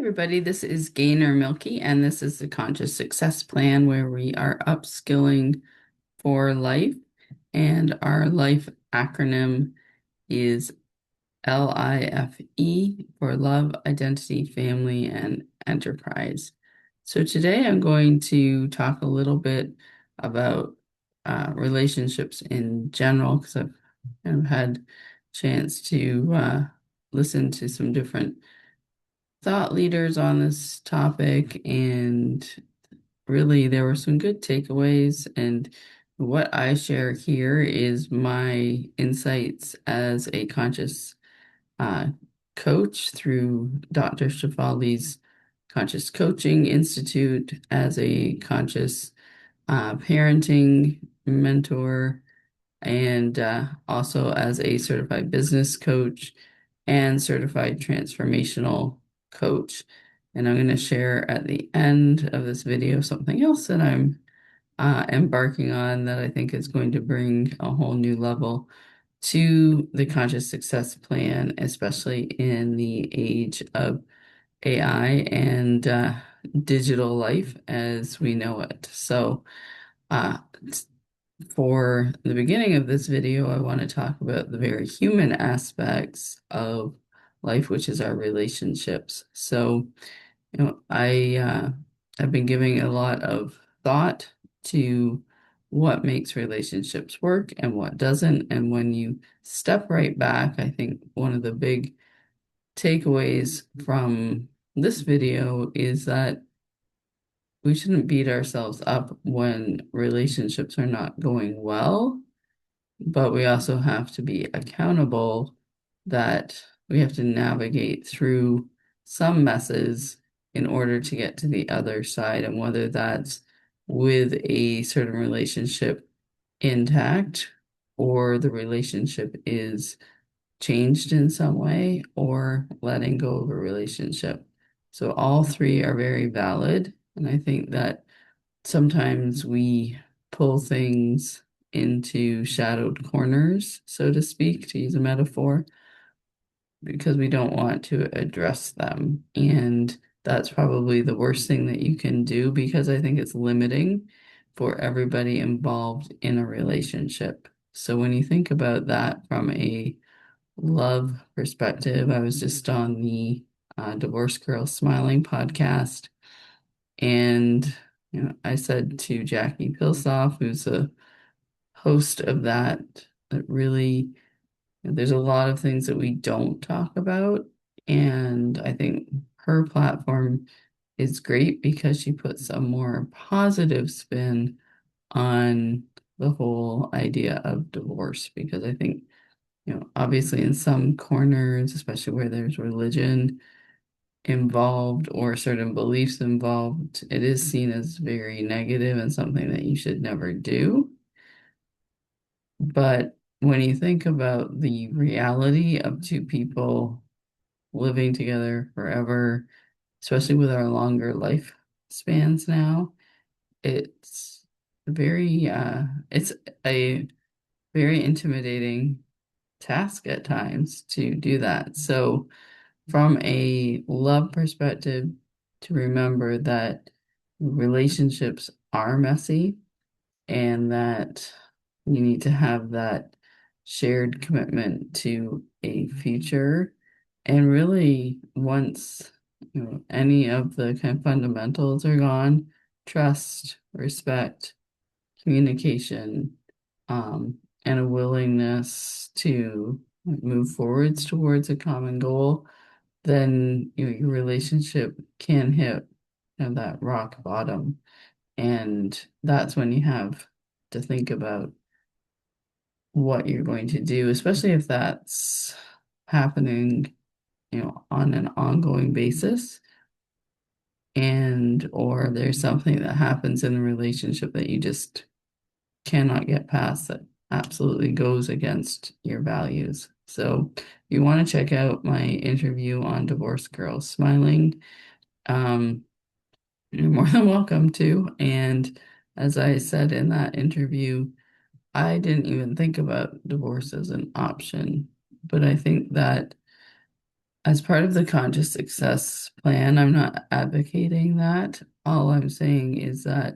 Everybody, this is Gainer Milky, and this is the Conscious Success Plan where we are upskilling for life. And our life acronym is LIFE for love, identity, family, and enterprise. So today I'm going to talk a little bit about relationships in general because I've kind of had a chance to listen to some different thought leaders on this topic, and really there were some good takeaways. And what I share here is my insights as a conscious uh, coach through Dr. Shafali's Conscious Coaching Institute, as a conscious parenting mentor, and also as a certified business coach and certified transformational coach. And I'm going to share at the end of this video something else that I'm embarking on that I think is going to bring a whole new level to the conscious success plan, especially in the age of AI and digital life as we know it. So, uh, for the beginning of this video, I want to talk about the very human aspects of life, which is our relationships. So, I've been giving a lot of thought to what makes relationships work and what doesn't. And when you step right back, I think one of the big takeaways from this video is that we shouldn't beat ourselves up when relationships are not going well, but we also have to be accountable that we have to navigate through some messes in order to get to the other side. And whether that's with a certain relationship intact, or the relationship is changed in some way, or letting go of a relationship. So all three are very valid. And I think that sometimes we pull things into shadowed corners, so to speak, to use a metaphor, because we don't want to address them. And that's probably the worst thing that you can do, because I think it's limiting for everybody involved in a relationship. So when you think about that from a love perspective, I was just on the Divorce Girl Smiling podcast, and I said to Jackie Pilsoff, who's a host of that, that really there's a lot of things that we don't talk about. And I think her platform is great because she puts a more positive spin on the whole idea of divorce. Because I think, obviously in some corners, especially where there's religion involved or certain beliefs involved, it is seen as very negative and something that you should never do. But when you think about the reality of two people living together forever, especially with our longer life spans now, it's it's a very intimidating task at times to do that. So from a love perspective, to remember that relationships are messy, and that you need to have that shared commitment to a future. And really, once any of the kind of fundamentals are gone, trust, respect, communication, and a willingness to move forwards towards a common goal, then your relationship can hit that rock bottom. And that's when you have to think about what you're going to do, especially if that's happening, on an ongoing basis, and or there's something that happens in the relationship that you just cannot get past, that absolutely goes against your values. So if you want to check out my interview on Divorce Girls Smiling, um, you're more than welcome to. And as I said in that interview, I didn't even think about divorce as an option, but I think that As part of the conscious success plan, I'm not advocating that. All I'm saying is that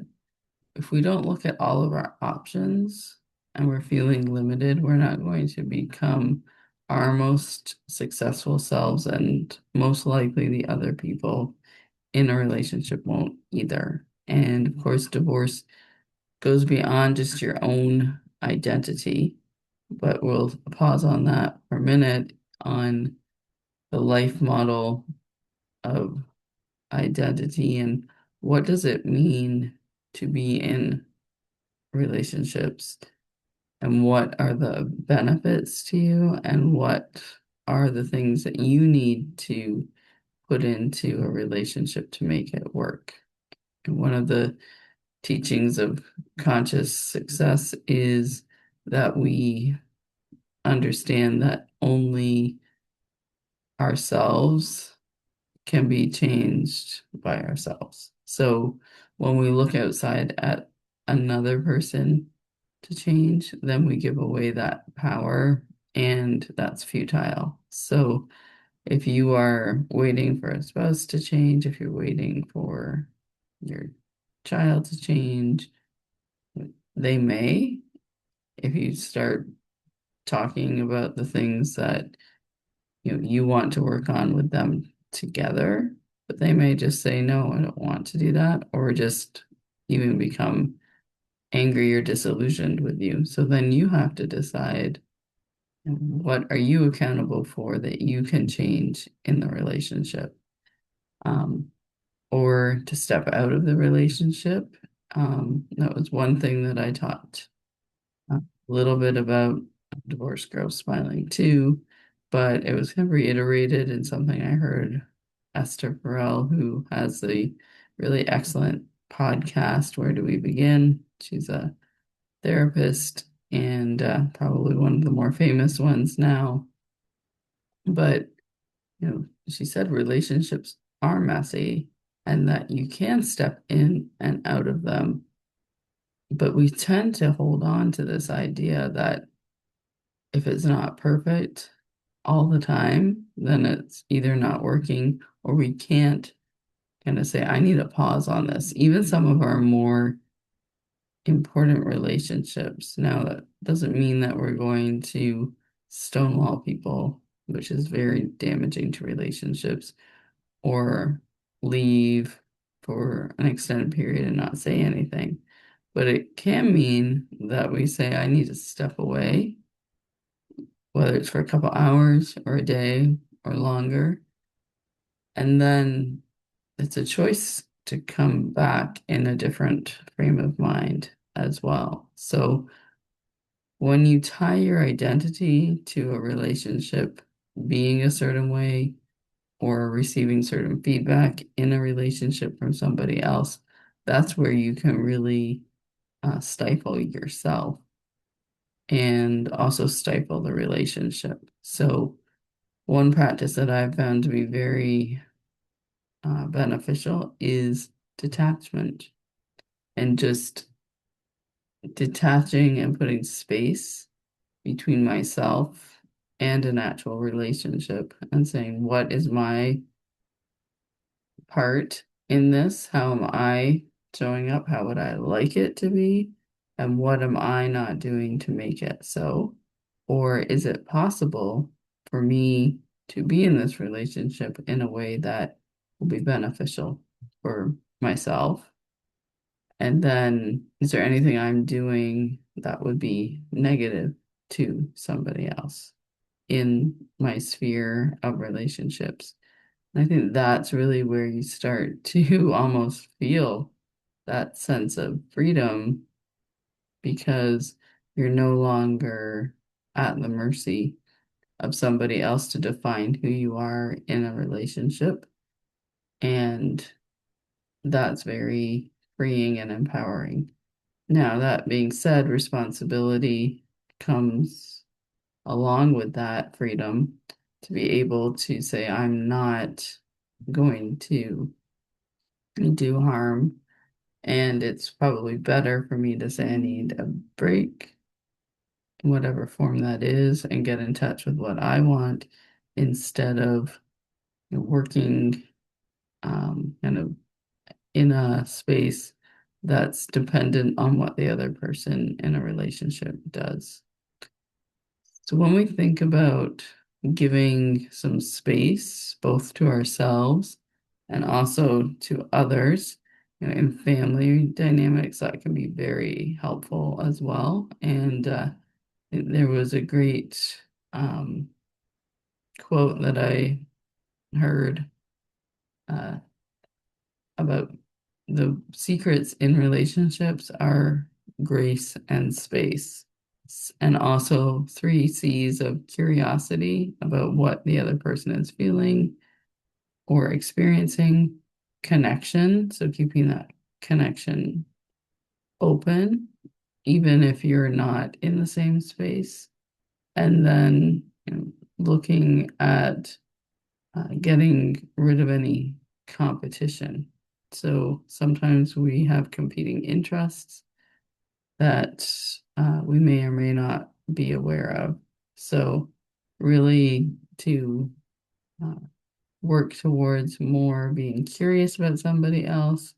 if we don't look at all of our options and we're feeling limited, we're not going to become our most successful selves, and most likely the other people in a relationship won't either. And of course, divorce goes beyond just your own identity, but we'll pause on that for a minute on the life model of identity and what does it mean to be in relationships, and what are the benefits to you, and what are the things that you need to put into a relationship to make it work. And one of the teachings of conscious success is that we understand that only ourselves can be changed by ourselves. So when we look outside at another person to change, then we give away that power, and that's futile. So if you are waiting for a spouse to change, if you're waiting for your child to change, they may, if you start talking about the things that you want to work on with them together, but they may just say, no, I don't want to do that, or just even become angry or disillusioned with you. So then you have to decide, what are you accountable for that you can change in the relationship, um, or to step out of the relationship. That was one thing that I taught a little bit about Divorce Girls Smiling too, but it was kind of reiterated in something I heard Esther Perel, who has the really excellent podcast, Where Do We Begin? She's a therapist and probably one of the more famous ones now. But, she said relationships are messy and that you can step in and out of them. But we tend to hold on to this idea that if it's not perfect all the time, then it's either not working, or we can't kind of say, I need a pause on this. Even some of our more important relationships. Now, that doesn't mean that we're going to stonewall people, which is very damaging to relationships, or leave for an extended period and not say anything. But it can mean that we say, I need to step away, whether it's for a couple hours or a day or longer. And then it's a choice to come back in a different frame of mind as well. So when you tie your identity to a relationship being a certain way, or receiving certain feedback in a relationship from somebody else, that's where you can really stifle yourself and also stifle the relationship. So one practice that I've found to be very beneficial is detachment, and just detaching and putting space between myself and an actual relationship, and saying, what is my part in this? How am I showing up? How would I like it to be? And what am I not doing to make it so? Or is it possible for me to be in this relationship in a way that will be beneficial for myself? And then, is there anything I'm doing that would be negative to somebody else in my sphere of relationships? And I think that's really where you start to almost feel that sense of freedom, because you're no longer at the mercy of somebody else to define who you are in a relationship. And that's very freeing and empowering. Now, that being said, responsibility comes along with that freedom to be able to say, I'm not going to do harm. And it's probably better for me to say I need a break, in whatever form that is, and get in touch with what I want, instead of working kind of in a space that's dependent on what the other person in a relationship does. So when we think about giving some space both to ourselves and also to others, in family dynamics, that can be very helpful as well. And there was a great um, quote that I heard uh, about the secrets in relationships are grace and space. And also three C's of curiosity about what the other person is feeling or experiencing, connection, so keeping that connection open, even if you're not in the same space, and then looking at getting rid of any competition. So sometimes we have competing interests that we may or may not be aware of. So, really, to uh, work towards more being curious about somebody else.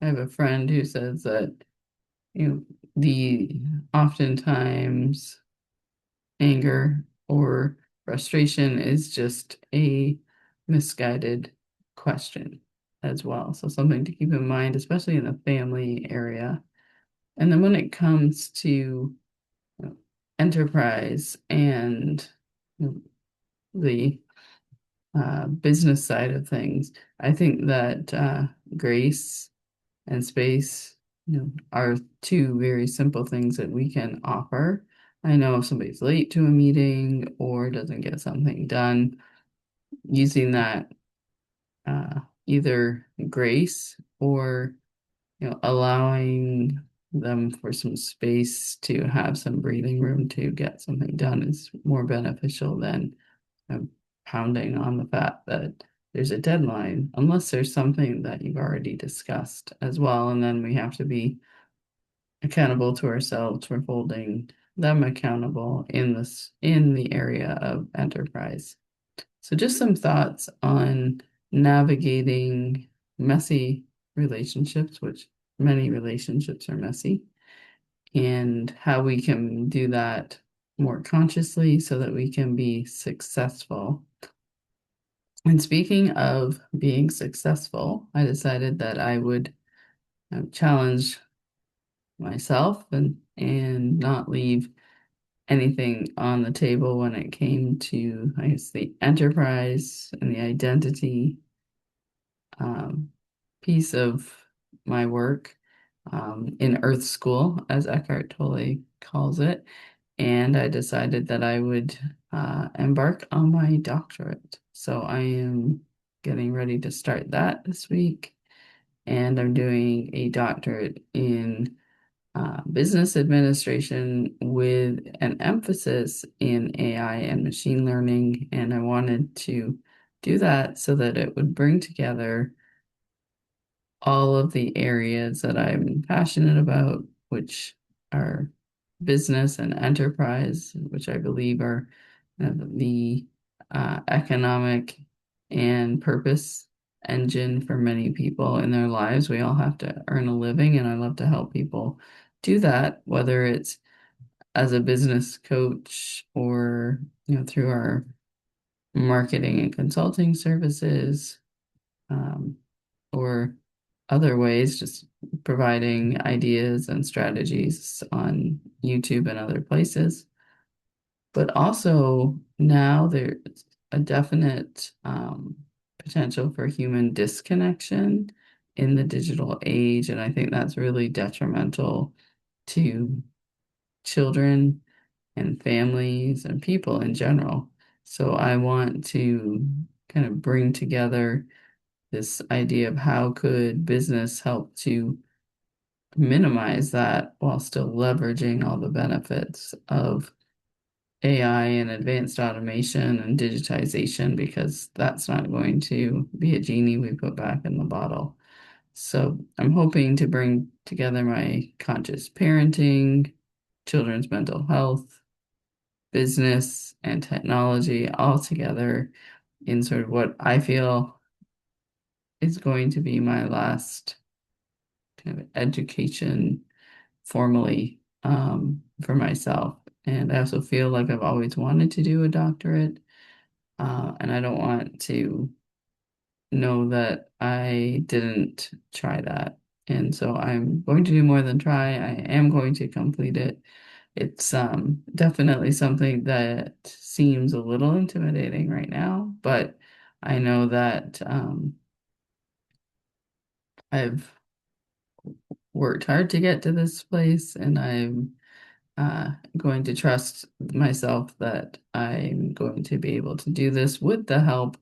I have a friend who says that, the oftentimes anger or frustration is just a misguided question as well. So, something to keep in mind, especially in the family area. And then when it comes to enterprise and the business side of things, I think that grace and space, are two very simple things that we can offer. I know if somebody's late to a meeting or doesn't get something done, using that either grace or allowing them for some space to have some breathing room to get something done is more beneficial than pounding on the fact that there's a deadline, unless there's something that you've already discussed as well. And then we have to be accountable to ourselves for holding them accountable in the area of enterprise. So just some thoughts on navigating messy relationships, which many relationships are messy, and how we can do that more consciously so that we can be successful. And speaking of being successful, I decided that I would challenge myself and not leave anything on the table when it came to, I guess, the enterprise and the identity um, piece of my work in Earth School, as Eckhart Tolle calls it. And I decided that I would embark on my doctorate. So I am getting ready to start that this week. And I'm doing a doctorate in business administration with an emphasis in AI and machine learning. And I wanted to do that so that it would bring together all of the areas that I'm passionate about, which are business and enterprise, which I believe are the economic and purpose engine for many people in their lives. We all have to earn a living, and I love to help people do that, whether it's as a business coach or through our marketing and consulting services, um, or other ways, just providing ideas and strategies on YouTube and other places. But also now there's a definite potential for human disconnection in the digital age. And I think that's really detrimental to children and families and people in general. So I want to kind of bring together this idea of how could business help to minimize that while still leveraging all the benefits of AI and advanced automation and digitization, because that's not going to be a genie we put back in the bottle. So I'm hoping to bring together my conscious parenting, children's mental health, business, and technology all together in sort of what I feel is going to be my last kind of education formally for myself. And I also feel like I've always wanted to do a doctorate, and I don't want to know that I didn't try that. And so I'm going to do more than try. I am going to complete it. It's definitely something that seems a little intimidating right now, but I know that I've worked hard to get to this place, and I'm going to trust myself that I'm going to be able to do this with the help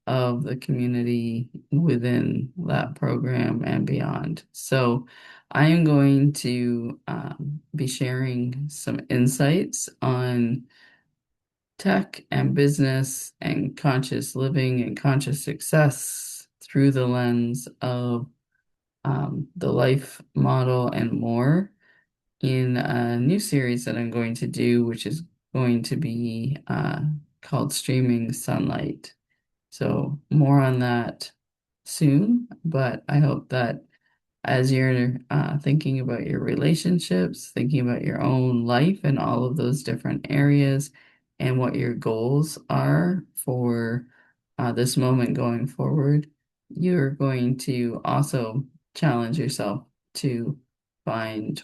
of the community within that program and beyond. So I am going to be sharing some insights on tech and business and conscious living and conscious success through the lens of the life model and more in a new series that I'm going to do, which is going to be called Streaming Sunlight. So, more on that soon, but I hope that as you're thinking about your relationships, thinking about your own life and all of those different areas, and what your goals are for this moment going forward, you're going to also challenge yourself to find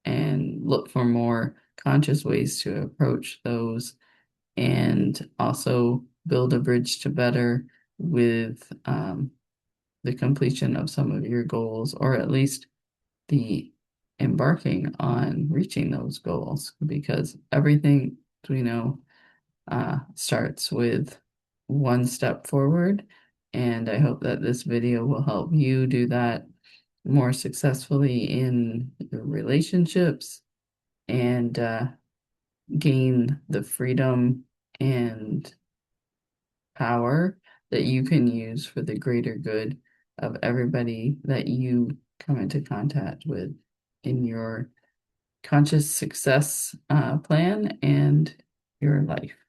and look for more conscious ways to approach those, and also build a bridge to better with the completion of some of your goals, or at least the embarking on reaching those goals, because everything we know starts with one step forward. And I hope that this video will help you do that more successfully in your relationships, and gain the freedom and power that you can use for the greater good of everybody that you come into contact with in your conscious success plan and your life.